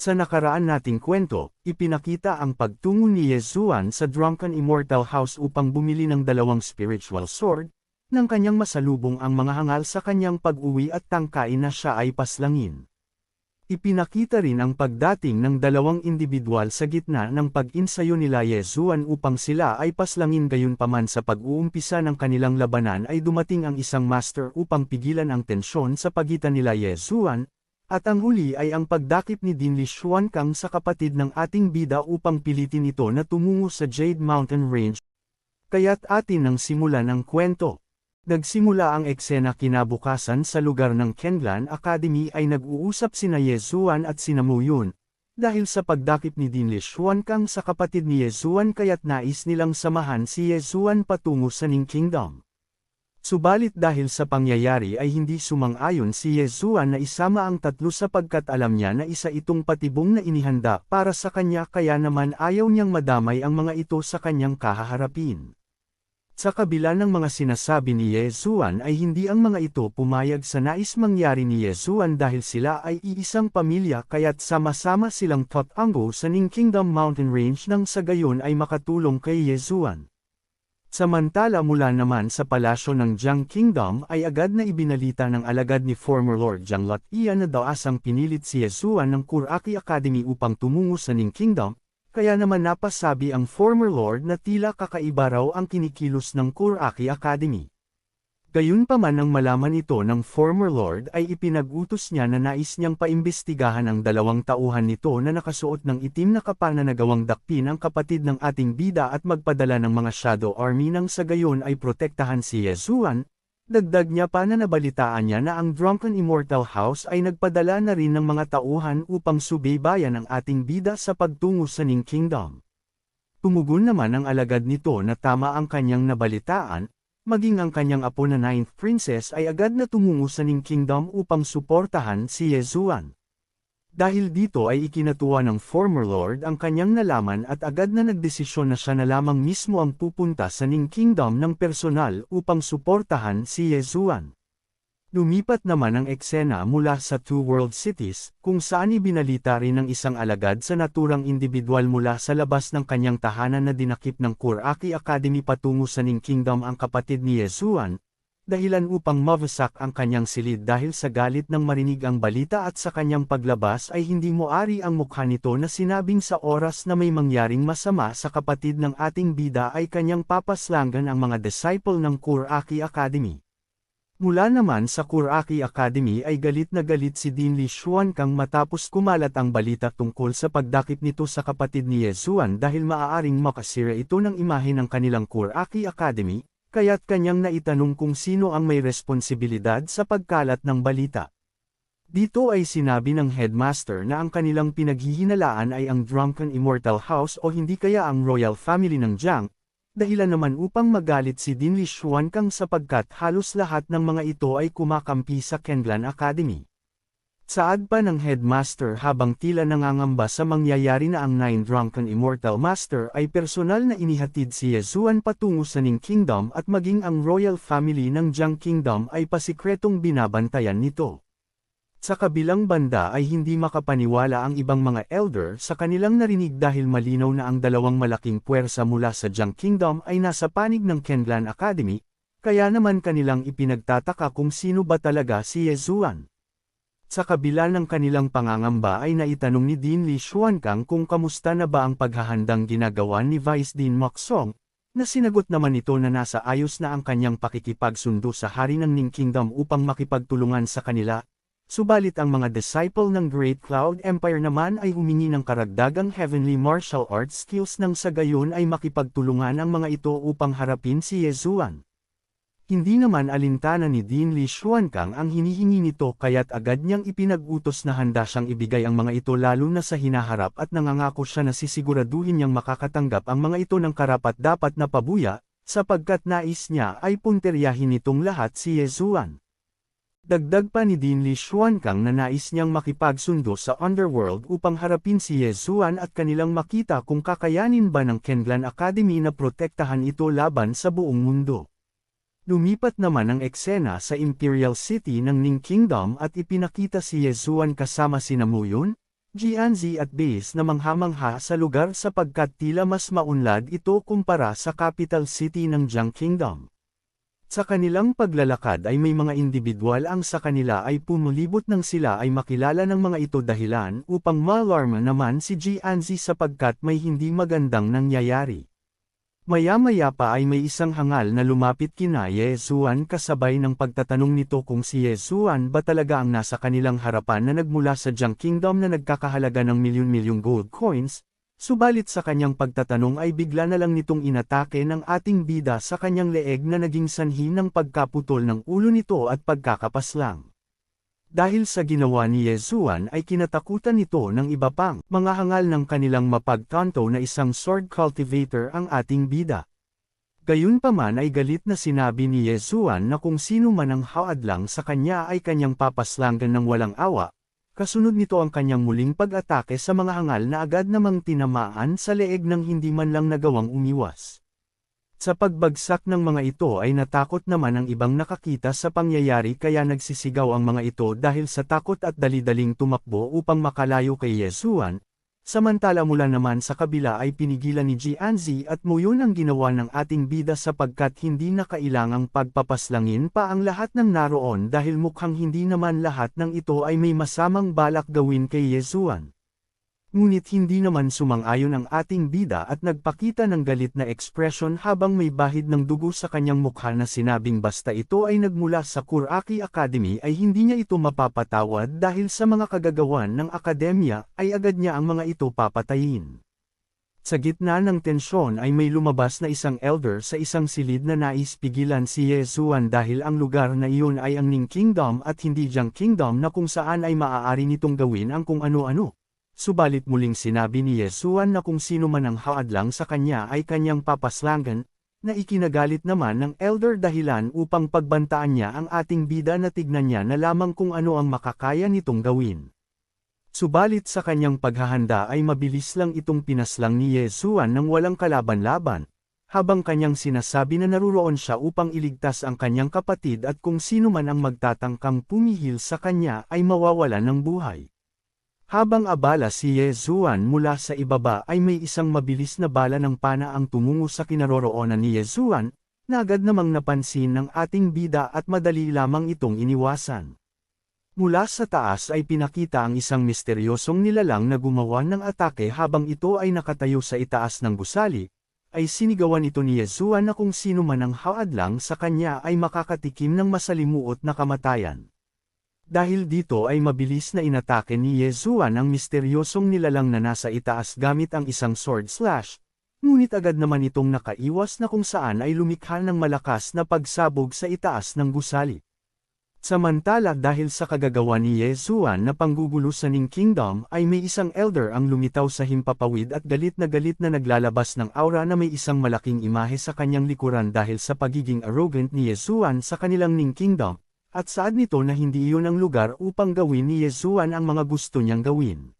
Sa nakaraan nating kwento, ipinakita ang pagtungo ni Yezuan sa Drunken Immortal House upang bumili ng 2 spiritual sword, nang kanyang masalubong ang mga hangal sa kanyang pag-uwi at tangkain na siya ay paslangin. Ipinakita rin ang pagdating ng 2 individual sa gitna ng pag-insayo nila Yezuan upang sila ay paslangin, gayunpaman sa pag-uumpisa ng kanilang labanan ay dumating ang isang master upang pigilan ang tensyon sa pagitan nila Yezuan, at ang huli ay ang pagdakip ni Dinli Xuankang sa kapatid ng ating bida upang pilitin ito na tumungo sa Jade Mountain Range. Kaya't atin nang simulan ang kwento. Nagsimula ang eksena kinabukasan sa lugar ng Kenlan Academy ay nag-uusap sina Yezuan at sina Muyun. Dahil sa pagdakip ni Dinli Xuankang sa kapatid ni Yezuan kaya't nais nilang samahan si Yezuan patungo sa Ning Kingdom. Subalit dahil sa pangyayari ay hindi sumang-ayon si Yezuan na isama ang tatlo sapagkat alam niya na isa itong patibong na inihanda para sa kanya, kaya naman ayaw niyang madamay ang mga ito sa kanyang kahaharapin. Sa kabila ng mga sinasabi ni Yezuan ay hindi ang mga ito pumayag sa nais mangyari ni Yezuan dahil sila ay iisang pamilya, kaya't sama-sama silang tatango sa Ning Kingdom Mountain Range nang sa gayon ay makatulong kay Yezuan. Samantala mula naman sa palasyo ng Jiang Kingdom ay agad na ibinalita ng alagad ni former Lord Jiang Latia na daw asang pinilit si Yezuan ng Kuraki Academy upang tumungo sa Ning Kingdom, kaya naman napasabi ang former Lord na tila kakaiba raw ang kinikilos ng Kuraki Academy. Gayunpaman nang malaman ito ng former Lord ay ipinag-utos niya na nais niyang paimbestigahan ang 2 tauhan nito na nakasuot ng itim na kapal na nagawang dakpin ang kapatid ng ating bida at magpadala ng mga Shadow Army nang sa gayon ay protektahan si Yezuan. Dagdag niya pa na nabalitaan niya na ang Drunken Immortal House ay nagpadala na rin ng mga tauhan upang subaybayan ang ating bida sa pagtungo sa Ning Kingdom. Tumugon naman ang alagad nito na tama ang kanyang nabalitaan, maging ang kanyang apo na 9th Princess ay agad na tumungo sa Ning Kingdom upang suportahan si Yezuan. Dahil dito ay ikinatuwa ng former Lord ang kanyang nalaman at agad na nagdesisyon na siya na lamang mismo ang pupunta sa Ning Kingdom ng personal upang suportahan si Yezuan. Lumipat naman ang eksena mula sa Two World Cities, kung saan ibinalita rin ng isang alagad sa naturang individual mula sa labas ng kanyang tahanan na dinakip ng Kuraki Academy patungo sa Ning Kingdom ang kapatid ni Yezuan, dahilan upang mawasak ang kanyang silid dahil sa galit nang marinig ang balita, at sa kanyang paglabas ay hindi moari ang mukha nito na sinabing sa oras na may mangyaring masama sa kapatid ng ating bida ay kanyang papaslangan ang mga disciple ng Kuraki Academy. Mula naman sa Kuraki Academy ay galit na galit si Dinli Xuankang matapos kumalat ang balita tungkol sa pagdakip nito sa kapatid ni Yezuan dahil maaaring makasira ito ng imahe ng kanilang Kuraki Academy, kaya't kanyang naitanong kung sino ang may responsibilidad sa pagkalat ng balita. Dito ay sinabi ng headmaster na ang kanilang pinaghihinalaan ay ang Drunken Immortal House o hindi kaya ang Royal Family ng Jiang, dahilan naman upang magalit si Dinli Xuankang sapagkat halos lahat ng mga ito ay kumakampi sa Kenlan Academy. Saad pa ng headmaster habang tila nangangamba sa mangyayari na ang 9 Drunken Immortal Master ay personal na inihatid si Yezuan patungo sa Ning Kingdom at maging ang Royal Family ng Jiang Kingdom ay pasikretong binabantayan nito. Sa kabilang banda ay hindi makapaniwala ang ibang mga elder sa kanilang narinig dahil malinaw na ang 2 malaking puwersa mula sa Jiang Kingdom ay nasa panig ng Kenlan Academy, kaya naman kanilang ipinagtataka kung sino ba talaga si Yezuan. Sa kabila ng kanilang pangangamba ay naitanong ni Dinli Xuankang kung kamusta na ba ang paghahandang ginagawa ni Vice Dean Moksong, na sinagot naman ito na nasa ayos na ang kanyang pakikipagsundo sa hari ng Ning Kingdom upang makipagtulungan sa kanila. Subalit ang mga disciple ng Great Cloud Empire naman ay humingi ng karagdagang heavenly martial arts skills nang sa gayon ay makipagtulungan ang mga ito upang harapin si Yezuan. Hindi naman alintana ni Dinli Xuankang ang hinihingi nito kaya't agad niyang ipinag-utos na handa siyang ibigay ang mga ito lalo na sa hinaharap at nangangako siya na sisiguraduhin niyang makakatanggap ang mga ito ng karapat-dapat na pabuya, sapagkat nais niya ay punteryahin nitong lahat si Yezuan. Dagdag pa ni Dinli Xuankang na nais niyang makipagsundo sa Underworld upang harapin si Yezuan at kanilang makita kung kakayanin ba ng Kenlan Academy na protektahan ito laban sa buong mundo. Lumipat naman ang eksena sa Imperial City ng Ning Kingdom at ipinakita si Yezuan kasama sina Muyun, Jianzi at Base na mangha-mangha sa lugar sapagkat tila mas maunlad ito kumpara sa capital city ng Jiang Kingdom. Sa kanilang paglalakad ay may mga individual ang sa kanila ay pumulibot nang sila ay makilala ng mga ito dahilan upang maalarma naman si Jianzi sapagkat may hindi magandang nangyayari. Maya-maya pa ay may isang hangal na lumapit kina Yesuan kasabay ng pagtatanong nito kung si Yesuan ba talaga ang nasa kanilang harapan na nagmula sa Jiang Kingdom na nagkakahalaga ng milyon-milyong gold coins, subalit sa kanyang pagtatanong ay bigla na lang nitong inatake ng ating bida sa kanyang leeg na naging sanhi ng pagkaputol ng ulo nito at pagkakapaslang. Dahil sa ginawa ni Yesuan ay kinatakutan nito ng iba pang mga hangal ng kanilang mapagtanto na isang sword cultivator ang ating bida. Gayunpaman ay galit na sinabi ni Yesuan na kung sino man ang haadlang sa kanya ay kanyang papaslangan ng walang awa. Kasunod nito ang kanyang muling pag-atake sa mga hangal na agad namang tinamaan sa leeg ng hindi man lang nagawang umiwas. Sa pagbagsak ng mga ito ay natakot naman ang ibang nakakita sa pangyayari kaya nagsisigaw ang mga ito dahil sa takot at dali-daling tumakbo upang makalayo kay Yesuan. Samantala mula naman sa kabila ay pinigilan ni Jianzi at muyon ang ginawa ng ating bida sapagkat hindi na kailangang pagpapaslangin pa ang lahat ng naroon dahil mukhang hindi naman lahat ng ito ay may masamang balak gawin kay Yesuan. Ngunit hindi naman sumang-ayon ang ating bida at nagpakita ng galit na ekspresyon habang may bahid ng dugo sa kanyang mukha na sinabing basta ito ay nagmula sa Kuraki Academy ay hindi niya ito mapapatawad dahil sa mga kagagawan ng akademya ay agad niya ang mga ito papatayin. Sa gitna ng tensyon ay may lumabas na isang elder sa isang silid na nais pigilan si Yesuan dahil ang lugar na iyon ay ang Ning Kingdom at hindi Jiang Kingdom na kung saan ay maaari nitong gawin ang kung ano-ano. Subalit muling sinabi ni Yesuan na kung sino man ang haadlang sa kanya ay kanyang papaslangan, na ikinagalit naman ng elder dahilan upang pagbantaan niya ang ating bida na tignan niya na lamang kung ano ang makakaya nitong gawin. Subalit sa kanyang paghahanda ay mabilis lang itong pinaslang ni Yesuan nang walang kalaban-laban, habang kanyang sinasabi na naruroon siya upang iligtas ang kanyang kapatid at kung sino man ang magtatangkang pumihil sa kanya ay mawawalan ng buhay. Habang abala si Yesuan mula sa ibaba ay may isang mabilis na bala ng pana ang tumungo sa kinaroroonan ni Yesuan, na agad namang napansin ng ating bida at madali lamang itong iniwasan. Mula sa taas ay pinakita ang isang misteryosong nilalang na gumawa ng atake habang ito ay nakatayo sa itaas ng gusali, ay sinigawan ito ni Yesuan na kung sino man ang haadlang sa kanya ay makakatikim ng masalimuot na kamatayan. Dahil dito ay mabilis na inatake ni Yesuan ang misteryosong nilalang na nasa itaas gamit ang isang sword slash, ngunit agad naman itong nakaiwas na kung saan ay lumikha ng malakas na pagsabog sa itaas ng gusali. Samantala dahil sa kagagawa ni Yesuan na panggugulo sa Ning Kingdom ay may isang elder ang lumitaw sa himpapawid at galit na naglalabas ng aura na may isang malaking imahe sa kanyang likuran dahil sa pagiging arrogant ni Yesuan sa kanilang Ning Kingdom. At saad nito na hindi iyon ang lugar upang gawin ni Yesuan ang mga gusto niyang gawin.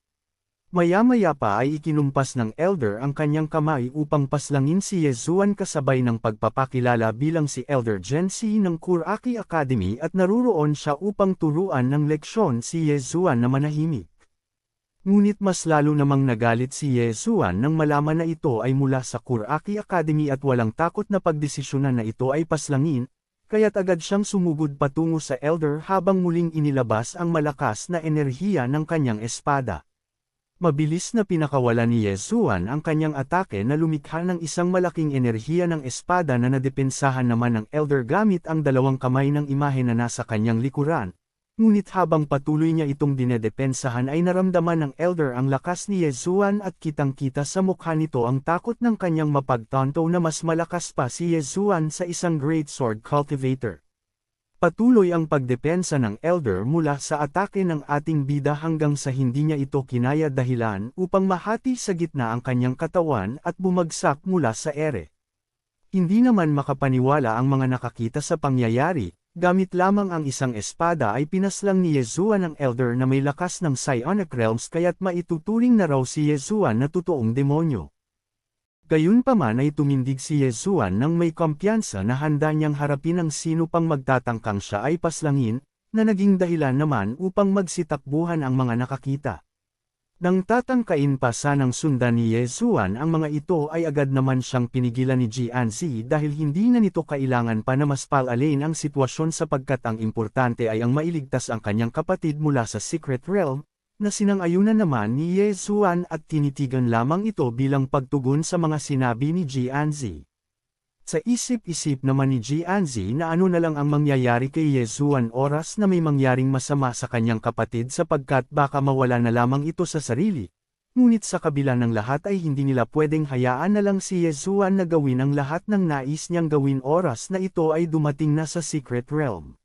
Maya-maya pa ay ikinumpas ng elder ang kanyang kamay upang paslangin si Yesuan kasabay ng pagpapakilala bilang si Elder Gensi ng Kuraki Academy at naruroon siya upang turuan ng leksyon si Yesuan na manahimik. Ngunit mas lalo namang nagalit si Yesuan nang malaman na ito ay mula sa Kuraki Academy at walang takot na pagdesisyonan na ito ay paslangin, kaya't agad siyang sumugod patungo sa elder habang muling inilabas ang malakas na enerhiya ng kanyang espada. Mabilis na pinakawala ni Yesuan ang kanyang atake na lumikha ng isang malaking enerhiya ng espada na nadepensahan naman ng elder gamit ang dalawang kamay ng imahe na nasa kanyang likuran. Ngunit habang patuloy niya itong dinedepensahan ay naramdaman ng elder ang lakas ni Yesuan at kitang-kita sa mukha nito ang takot ng kanyang mapagtanto na mas malakas pa si Yesuan sa isang great sword cultivator. Patuloy ang pagdepensa ng elder mula sa atake ng ating bida hanggang sa hindi niya ito kinaya dahilan upang mahati sa gitna ang kanyang katawan at bumagsak mula sa ere. Hindi naman makapaniwala ang mga nakakita sa pangyayari. Gamit lamang ang isang espada ay pinaslang ni Yesuan ang elder na may lakas ng psionic realms kaya't maituturing na raw si Yesuan na totoong demonyo. Gayunpaman ay tumindig si Yesuan nang may kumpiyansa na handa niyang harapin ang sino pang magtatangkang siya ay paslangin, na naging dahilan naman upang magsitakbuhan ang mga nakakita. Nang tatangkain pa sanang sundan ni Yezuan ang mga ito ay agad naman siyang pinigilan ni Jianzi dahil hindi na nito kailangan pa na mas palalin ang sitwasyon sapagkat ang importante ay ang mailigtas ang kanyang kapatid mula sa Secret Realm, na sinang-ayunan naman ni Yezuan at tinitigan lamang ito bilang pagtugon sa mga sinabi ni Jianzi. Sa isip-isip naman ni Jianzi na ano na lang ang mangyayari kay Yezuan oras na may mangyaring masama sa kanyang kapatid sapagkat baka mawala na lamang ito sa sarili. Ngunit sa kabila ng lahat ay hindi nila pwedeng hayaan na lang si Yezuan na gawin ang lahat ng nais niyang gawin oras na ito ay dumating na sa Secret Realm.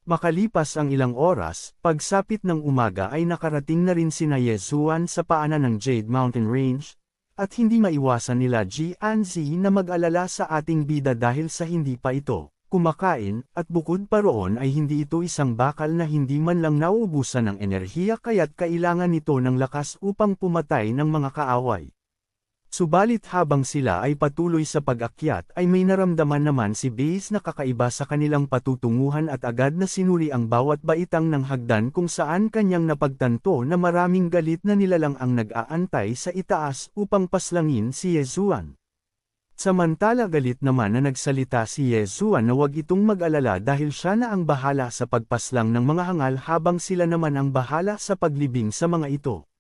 Makalipas ang ilang oras, pagsapit ng umaga ay nakarating na rin sina Yezuan sa paanan ng Jade Mountain Range, at hindi maiwasan nila Jianzi na mag-alala sa ating bida dahil sa hindi pa ito kumakain, at bukod pa roon ay hindi ito isang bakal na hindi man lang nauubusan ng enerhiya kaya't kailangan nito ng lakas upang pumatay ng mga kaaway. Subalit habang sila ay patuloy sa pag-akyat ay may naramdaman naman si Base na kakaiba sa kanilang patutunguhan at agad na sinuri ang bawat baitang ng hagdan kung saan kanyang napagtanto na maraming galit na nilalang ang nag-aantay sa itaas upang paslangin si Yezuan. Samantala galit naman na nagsalita si Yezuan na wag itong mag-alala dahil siya na ang bahala sa pagpaslang ng mga hangal habang sila naman ang bahala sa paglibing sa mga ito.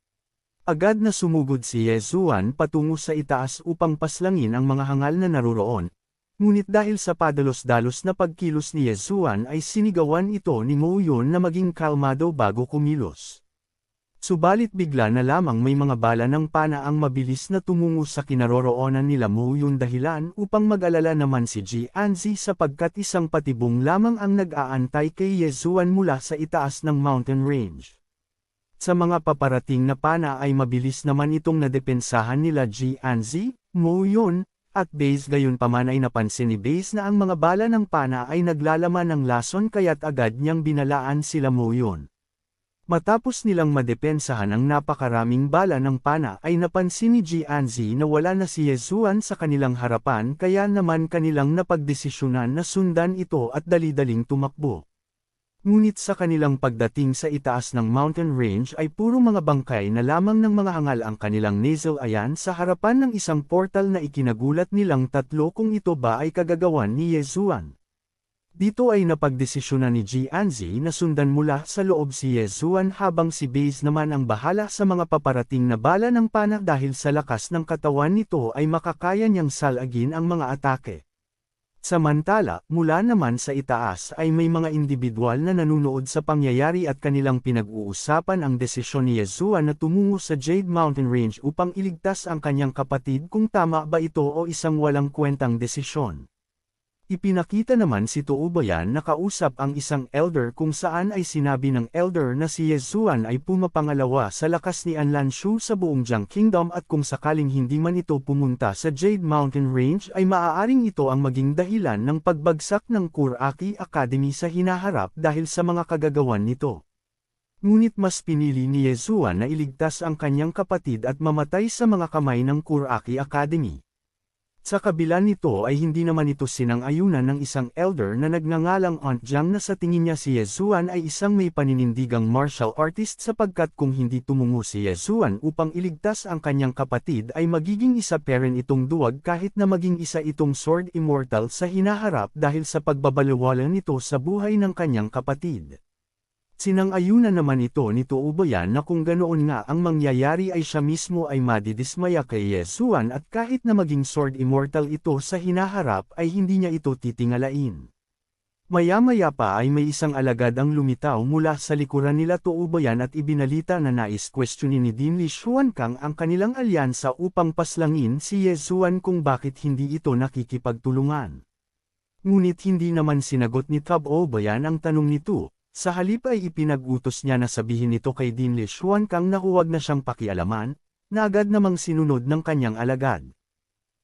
Agad na sumugod si Yezuan patungo sa itaas upang paslangin ang mga hangal na naroroon. Ngunit dahil sa padalos-dalos na pagkilos ni Yezuan ay sinigawan ito ni Mouyun na maging kalmado bago kumilos. Subalit bigla na lamang may mga bala ng pana ang mabilis na tumungo sa kinaroroonan nila Mouyun dahilan upang mag-alala naman si Jianzi sapagkat isang patibong lamang ang nag-aantay kay Yezuan mula sa itaas ng mountain range. Sa mga paparating na pana ay mabilis naman itong nadepensahan nila Jianzi, Mouyun, at Base gayunpaman ay napansin ni Base na ang mga bala ng pana ay naglalaman ng lason kaya't agad niyang binalaan sila Mouyun. Matapos nilang madepensahan ang napakaraming bala ng pana ay napansin ni Jianzi na wala na si Yezuan sa kanilang harapan kaya naman kanilang napagdesisyonan na sundan ito at dali-daling tumakbo. Ngunit sa kanilang pagdating sa itaas ng mountain range ay puro mga bangkay na lamang ng mga hangal ang kanilang nasal ayan sa harapan ng isang portal na ikinagulat nilang tatlo kung ito ba ay kagagawan ni Yezuan. Dito ay napagdesisyonan ni Jianzi na sundan mula sa loob si Yezuan habang si Base naman ang bahala sa mga paparating na bala ng pana dahil sa lakas ng katawan nito ay makakaya niyang salagin ang mga atake. Samantala, mula naman sa itaas ay may mga individual na nanunood sa pangyayari at kanilang pinag-uusapan ang desisyon ni Yezuan na tumungo sa Jade Mountain Range upang iligtas ang kanyang kapatid kung tama ba ito o isang walang kwentang desisyon. Ipinakita naman si Toubayan na kausap ang isang elder kung saan ay sinabi ng elder na si Yezuan ay pumapangalawa sa lakas ni Anlanshu sa buong Jiang Kingdom at kung sakaling hindi man ito pumunta sa Jade Mountain Range ay maaaring ito ang maging dahilan ng pagbagsak ng Kuraki Academy sa hinaharap dahil sa mga kagagawan nito. Ngunit mas pinili ni Yezuan na iligtas ang kanyang kapatid at mamatay sa mga kamay ng Kuraki Academy. Sa kabila nito ay hindi naman ito sinang-ayunan ng isang elder na nagngangalang Aunt Jiang na sa tingin niya si Yezuan ay isang may paninindigang martial artist sapagkat kung hindi tumungo si Yezuan upang iligtas ang kanyang kapatid ay magiging isa pa rin itong duwag kahit na maging isa itong sword immortal sa hinaharap dahil sa pagbabaliwala nito sa buhay ng kanyang kapatid. Sinang-ayunan naman ito ni Toubayan na kung ganoon nga ang mangyayari ay siya mismo ay madidismaya kay Yezuan at kahit na maging sword immortal ito sa hinaharap ay hindi niya ito titingalain. Maya-maya pa ay may isang alagad ang lumitaw mula sa likuran nila Toubayan at ibinalita na nais questionin ni Din Li Xuankang ang kanilang alyansa upang paslangin si Yezuan kung bakit hindi ito nakikipagtulungan. Ngunit hindi naman sinagot ni Toubayan ang tanong nito. Sa halip ay ipinag-utos niya na sabihin ito kay Din Li Xuankang na huwag na siyang pakialaman, na agad namang sinunod ng kanyang alagad.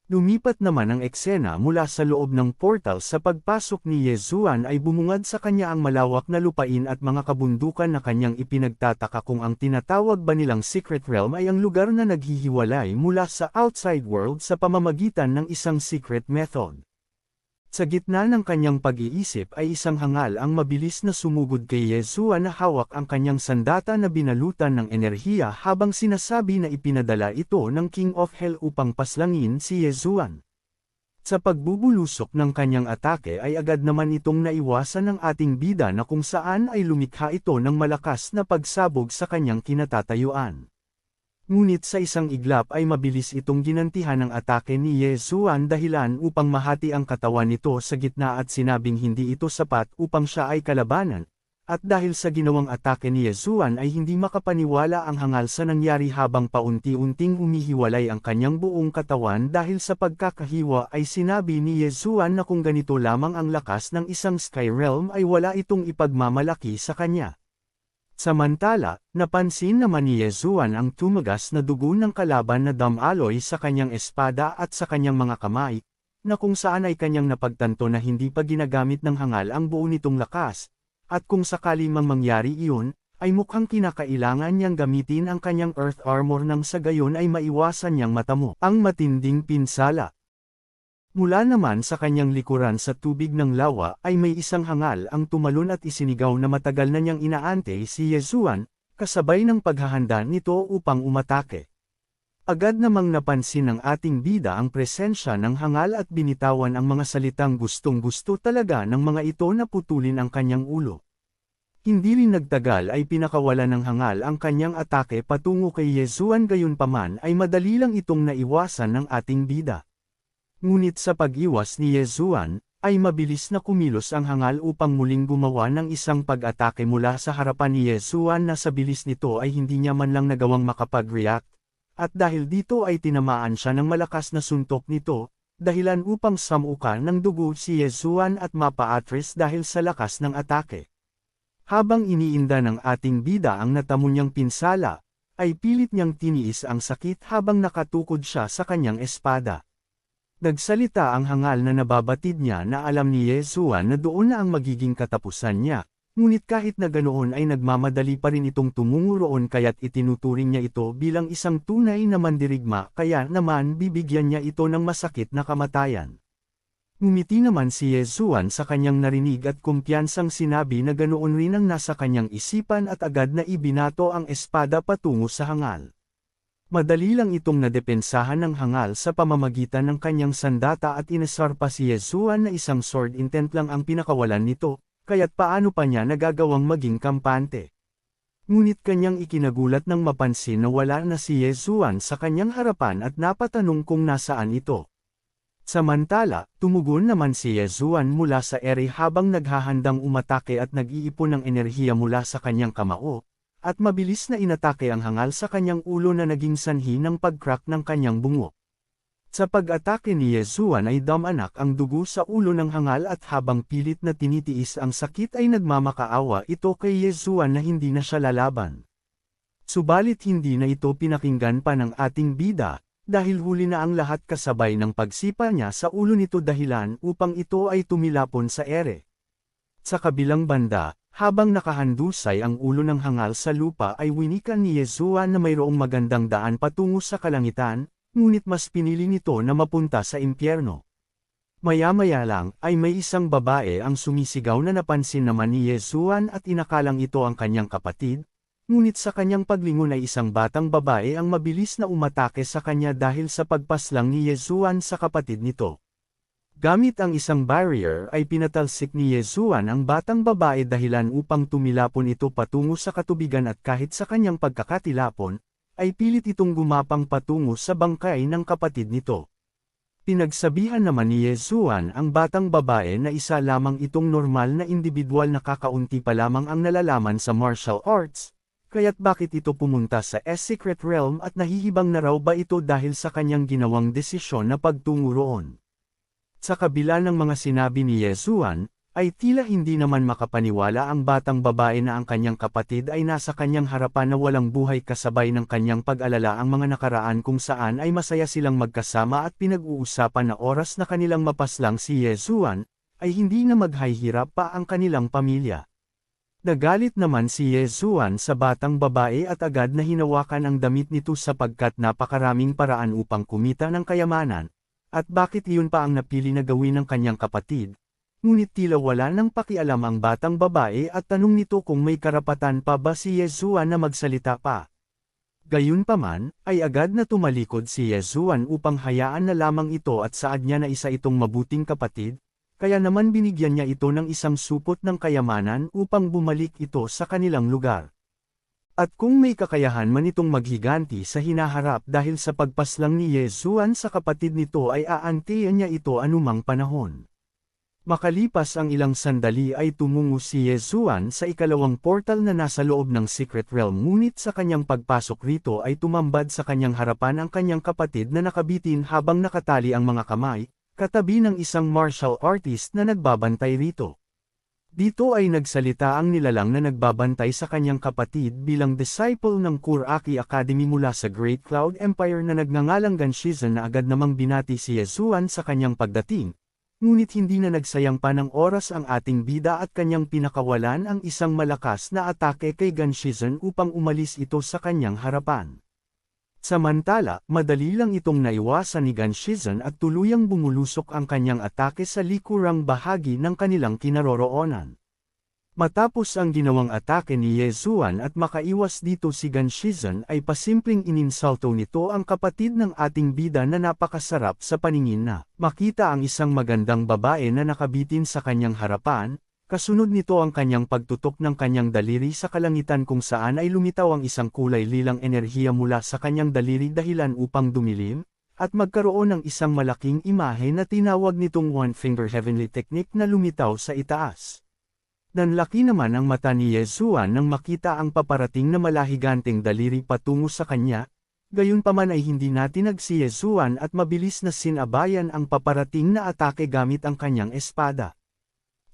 Lumipat naman ang eksena mula sa loob ng portal sa pagpasok ni Yezuan ay bumungad sa kanya ang malawak na lupain at mga kabundukan na kanyang ipinagtataka kung ang tinatawag ba nilang Secret Realm ay ang lugar na naghihiwalay mula sa outside world sa pamamagitan ng isang secret method. Sa gitna ng kanyang pag-iisip ay isang hangal ang mabilis na sumugod kay Yesuan na hawak ang kanyang sandata na binalutan ng enerhiya habang sinasabi na ipinadala ito ng King of Hell upang paslangin si Yesuan. Sa pagbubulusok ng kanyang atake ay agad naman itong naiwasan ng ating bida na kung saan ay lumikha ito ng malakas na pagsabog sa kanyang kinatatayuan. Ngunit sa isang iglap ay mabilis itong ginantihan ng atake ni Yesuan dahilan upang mahati ang katawan nito sa gitna at sinabing hindi ito sapat upang siya ay kalabanan, at dahil sa ginawang atake ni Yesuan ay hindi makapaniwala ang hangal sa nangyari habang paunti-unting umihiwalay ang kanyang buong katawan dahil sa pagkakahiwa ay sinabi ni Yesuan na kung ganito lamang ang lakas ng isang Sky Realm ay wala itong ipagmamalaki sa kanya. Samantala, napansin naman ni Yesuan ang tumagas na dugo ng kalaban na damaloy sa kanyang espada at sa kanyang mga kamay, na kung saan ay kanyang napagtanto na hindi pa ginagamit ng hangal ang buo nitong lakas, at kung sakali mang mangyari iyon, ay mukhang kinakailangan niyang gamitin ang kanyang earth armor nang sa gayon ay maiwasan niyang matamo ang matinding pinsala. Mula naman sa kanyang likuran sa tubig ng lawa ay may isang hangal ang tumalon at isinigaw na matagal na niyang inaante si Yesuan, kasabay ng paghahanda nito upang umatake. Agad namang napansin ng ating bida ang presensya ng hangal at binitawan ang mga salitang gustong-gusto talaga ng mga ito na putulin ang kanyang ulo. Hindi rin nagtagal ay pinakawalan ng hangal ang kanyang atake patungo kay Yesuan, gayunpaman ay madali lang itong naiwasan ng ating bida. Ngunit sa pag-iwas ni Yesuan, ay mabilis na kumilos ang hangal upang muling gumawa ng isang pag-atake mula sa harapan ni Yesuan na sa bilis nito ay hindi niya man lang nagawang makapag-react, at dahil dito ay tinamaan siya ng malakas na suntok nito, dahilan upang samukan ng dugo si Yesuan at mapa-atras dahil sa lakas ng atake. Habang iniinda ng ating bida ang natamo niyang pinsala, ay pilit niyang tiniis ang sakit habang nakatukod siya sa kanyang espada. Nagsalita ang hangal na nababatid niya na alam ni Yesuan na doon na ang magiging katapusan niya, ngunit kahit na ganoon ay nagmamadali pa rin itong tumungo roon kaya't itinuturing niya ito bilang isang tunay na mandirigma kaya naman bibigyan niya ito ng masakit na kamatayan. Ngumiti naman si Yesuan sa kanyang narinig at kumpiyansang sinabi na ganoon rin ang nasa kanyang isipan at agad na ibinato ang espada patungo sa hangal. Madali lang itong nadepensahan ng hangal sa pamamagitan ng kanyang sandata at inasar pa si Yesuan na isang sword intent lang ang pinakawalan nito, kaya't paano pa niya nagagawang maging kampante. Ngunit kanyang ikinagulat nang mapansin na wala na si Yesuan sa kanyang harapan at napatanong kung nasaan ito. Samantala, tumugon naman si Yesuan mula sa ere habang naghahandang umatake at nag-iipon ng enerhiya mula sa kanyang kamao, at mabilis na inatake ang hangal sa kanyang ulo na naging sanhi ng pag-crack ng kanyang bungo. Sa pag-atake ni Yesuan ay damanak ang dugo sa ulo ng hangal at habang pilit na tinitiis ang sakit ay nagmamakaawa ito kay Yesuan na hindi na siya lalaban. Subalit hindi na ito pinakinggan pa ng ating bida, dahil huli na ang lahat kasabay ng pagsipa niya sa ulo nito dahilan upang ito ay tumilapon sa ere. Sa kabilang banda, habang nakahandusay ang ulo ng hangal sa lupa ay winikan ni Yesuan na mayroong magandang daan patungo sa kalangitan, ngunit mas pinili nito na mapunta sa impyerno. Maya-maya lang ay may isang babae ang sumisigaw na napansin naman ni Yesuan at inakalang ito ang kanyang kapatid, ngunit sa kanyang paglingon ay isang batang babae ang mabilis na umatake sa kanya dahil sa pagpaslang ni Yesuan sa kapatid nito. Gamit ang isang barrier ay pinatalsik ni Yesuan ang batang babae dahilan upang tumilapon ito patungo sa katubigan at kahit sa kanyang pagkakatilapon, ay pilit itong gumapang patungo sa bangkay ng kapatid nito. Pinagsabihan naman ni Yesuan ang batang babae na isa lamang itong normal na individual na kakaunti pa lamang ang nalalaman sa martial arts, kaya't bakit ito pumunta sa secret realm at nahihibang na raw ba ito dahil sa kanyang ginawang desisyon na pagtungo roon. Sa kabila ng mga sinabi ni Yesuan, ay tila hindi naman makapaniwala ang batang babae na ang kanyang kapatid ay nasa kanyang harapan na walang buhay kasabay ng kanyang pag-alala ang mga nakaraan kung saan ay masaya silang magkasama at pinag-uusapan na oras na kanilang mapaslang si Yesuan, ay hindi na maghihirap pa ang kanilang pamilya. Nagalit naman si Yesuan sa batang babae at agad na hinawakan ang damit nito sapagkat napakaraming paraan upang kumita ng kayamanan, At bakit iyon pa ang napili na gawin ng kanyang kapatid? Ngunit tila wala nang pakialam ang batang babae at tanong nito kung may karapatan pa ba si Yesuan na magsalita pa. Gayunpaman, ay agad na tumalikod si Yesuan upang hayaan na lamang ito at saad niya na isa itong mabuting kapatid, kaya naman binigyan niya ito ng isang supot ng kayamanan upang bumalik ito sa kanilang lugar. At kung may kakayahan man itong maghiganti sa hinaharap dahil sa pagpaslang ni Yesuan sa kapatid nito ay aantayin niya ito anumang panahon. Makalipas ang ilang sandali ay tumungo si Yesuan sa ikalawang portal na nasa loob ng Secret Realm, ngunit sa kanyang pagpasok rito ay tumambad sa kanyang harapan ang kanyang kapatid na nakabitin habang nakatali ang mga kamay, katabi ng isang martial artist na nagbabantay rito. Dito ay nagsalita ang nilalang na nagbabantay sa kanyang kapatid bilang disciple ng Kuraki Academy mula sa Great Cloud Empire na nagngangalang Ganshizan na agad namang binati si Yesuan sa kanyang pagdating. Ngunit hindi na nagsayang pa ng oras ang ating bida at kanyang pinakawalan ang isang malakas na atake kay Ganshizan upang umalis ito sa kanyang harapan. Samantala, madali lang itong naiwasan ni Ganshizan at tuluyang bumulusok ang kanyang atake sa likurang bahagi ng kanilang kinaroroonan. Matapos ang ginawang atake ni Yesuan at makaiwas dito si Ganshizan ay pasimpleng ininsulto nito ang kapatid ng ating bida na napakasarap sa paningin na makita ang isang magandang babae na nakabitin sa kanyang harapan, kasunod nito ang kanyang pagtutok ng kanyang daliri sa kalangitan kung saan ay lumitaw ang isang kulay lilang enerhiya mula sa kanyang daliri dahilan upang dumilim, at magkaroon ng isang malaking imahe na tinawag nitong One Finger Heavenly Technique na lumitaw sa itaas. Nanlaki naman ang mata ni Yesuan nang makita ang paparating na malahiganteng daliri patungo sa kanya, gayunpaman ay hindi natinag si Yesuan at mabilis na sinabayan ang paparating na atake gamit ang kanyang espada.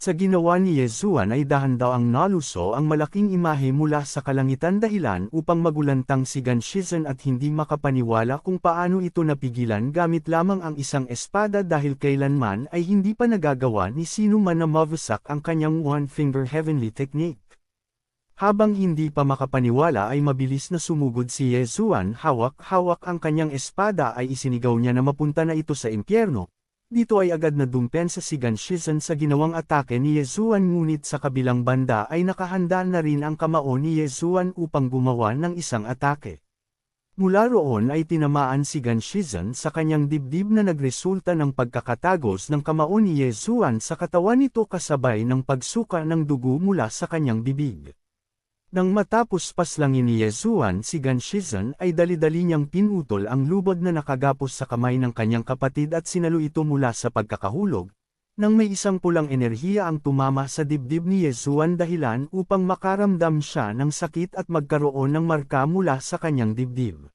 Sa ginawa ni Yesuan ay dahan-daang naluso ang malaking imahe mula sa kalangitan dahilan upang magulantang si Ganshizan at hindi makapaniwala kung paano ito napigilan gamit lamang ang isang espada dahil kailanman ay hindi pa nagagawa ni sino man na mawasak ang kanyang One Finger Heavenly Technique. Habang hindi pa makapaniwala ay mabilis na sumugod si Yesuan, hawak-hawak ang kanyang espada ay isinigaw niya na mapunta na ito sa impyerno. Dito ay agad na dumpensa si Ganshizan sa ginawang atake ni Yesuan, ngunit sa kabilang banda ay nakahanda na rin ang kamao ni Yesuan upang gumawa ng isang atake. Mula roon ay tinamaan si Ganshizan sa kanyang dibdib na nagresulta ng pagkakatagos ng kamao ni Yesuan sa katawan nito kasabay ng pagsuka ng dugo mula sa kanyang bibig. Nang matapos paslangin ni Yesuan si Ganshizan ay dali-dali niyang pinutol ang lubod na nakagapos sa kamay ng kanyang kapatid at sinalo ito mula sa pagkakahulog, nang may isang pulang enerhiya ang tumama sa dibdib ni Yesuan dahilan upang makaramdam siya ng sakit at magkaroon ng marka mula sa kanyang dibdib.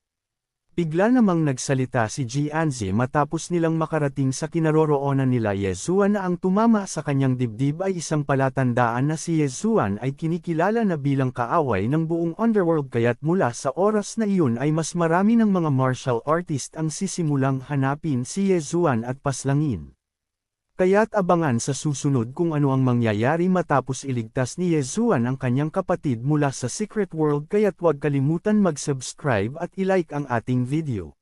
Bigla namang nagsalita si Jianzi matapos nilang makarating sa kinaroroonan nila Yesuan na ang tumama sa kanyang dibdib ay isang palatandaan na si Yesuan ay kinikilala na bilang kaaway ng buong underworld, kaya't mula sa oras na iyon ay mas marami ng mga martial artist ang sisimulang hanapin si Yesuan at paslangin. Kaya't abangan sa susunod kung ano ang mangyayari matapos iligtas ni Yesuan ang kanyang kapatid mula sa Secret World, kaya't huwag kalimutan mag-subscribe at i-like ang ating video.